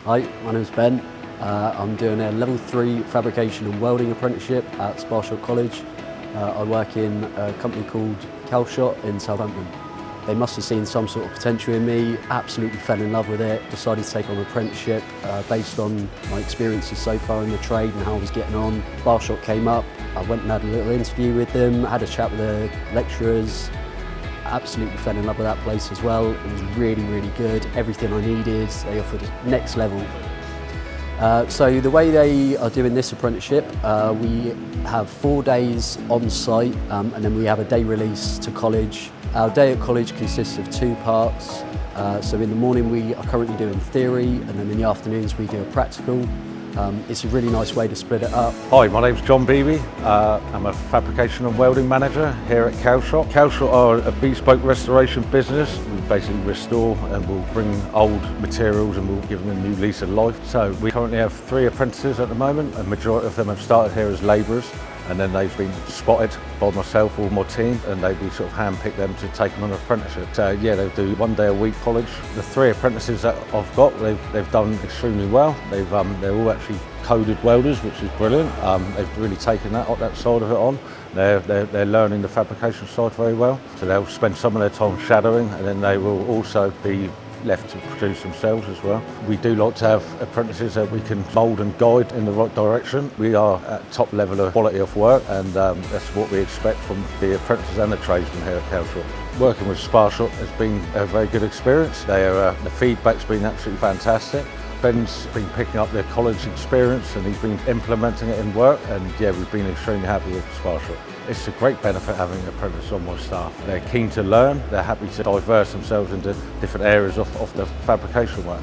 Hi, my name's Ben. I'm doing a level 3 fabrication and welding apprenticeship at Sparsholt College. I work in a company called Calshot in Southampton. They must have seen some sort of potential in me, absolutely fell in love with it, decided to take on an apprenticeship based on my experiences so far in the trade and how I was getting on. Sparsholt came up, I went and had a little interview with them, had a chat with the lecturers, absolutely fell in love with that place as well. It was really, really good, everything I needed, they offered next level. So the way they are doing this apprenticeship, we have 4 days on site and then we have a day release to college. Our day at college consists of 2 parts. So in the morning we are currently doing theory and then in the afternoons we do a practical. It's a really nice way to split it up. Hi, my name's John Beebe. I'm a fabrication and welding manager here at Calshot. Calshot are a bespoke restoration business. We basically restore and we'll bring old materials and we'll give them a new lease of life. So we currently have 3 apprentices at the moment. A majority of them have started here as labourers and then they've been spotted by myself or my team and we sort of hand-pick them to take them on an apprenticeship. So yeah, they do 1 day a week college. The 3 apprentices that I've got, they've done extremely well. They're all actually coded welders, which is brilliant. They've really taken that side of it on. They're learning the fabrication side very well. So they'll spend some of their time shadowing and then they will also be left to produce themselves as well. We do like to have apprentices that we can mould and guide in the right direction. We are at top level of quality of work and that's what we expect from the apprentices and the tradesmen here at Calshot. Working with Sparsholt has been a very good experience. The feedback's been absolutely fantastic. Ben's been picking up their college experience and he's been implementing it in work and yeah, we've been extremely happy with Sparsholt. It's a great benefit having an apprentice on my staff. They're keen to learn, they're happy to diverse themselves into different areas of the fabrication work.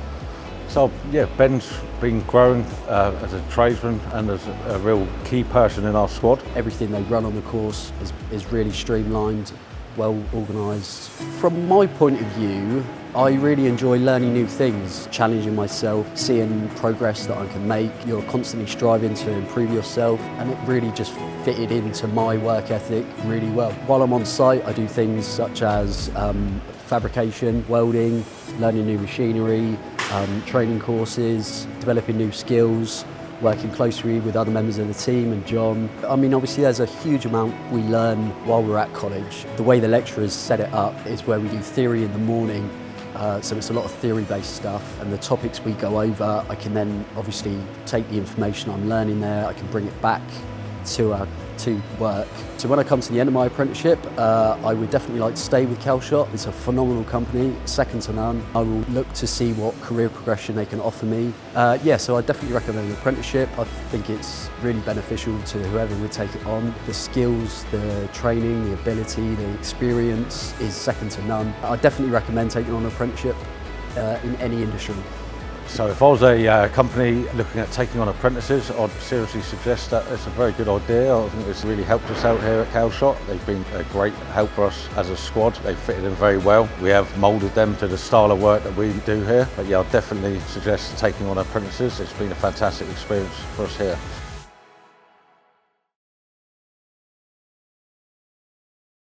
So yeah, Ben's been growing as a tradesman and as a real key person in our squad. Everything they run on the course is really streamlined, well organised. From my point of view, I really enjoy learning new things, challenging myself, seeing progress that I can make. You're constantly striving to improve yourself and it really just fitted into my work ethic really well. While I'm on site, I do things such as fabrication, welding, learning new machinery, training courses, developing new skills, working closely with other members of the team and John. I mean, obviously there's a huge amount we learn while we're at college. The way the lecturers set it up is where we do theory in the morning, so it's a lot of theory-based stuff, and the topics we go over, I can then obviously take the information I'm learning there, I can bring it back to work. So when I come to the end of my apprenticeship, I would definitely like to stay with Calshot. It's a phenomenal company, second to none. I will look to see what career progression they can offer me. Yeah, so I definitely recommend an apprenticeship. I think it's really beneficial to whoever would take it on. The skills, the training, the ability, the experience is second to none. I definitely recommend taking on an apprenticeship in any industry. So if I was a company looking at taking on apprentices, I'd seriously suggest that it's a very good idea. I think it's really helped us out here at Calshot. They've been a great help for us as a squad. They've fitted in very well. We have moulded them to the style of work that we do here. But yeah, I'd definitely suggest taking on apprentices. It's been a fantastic experience for us here.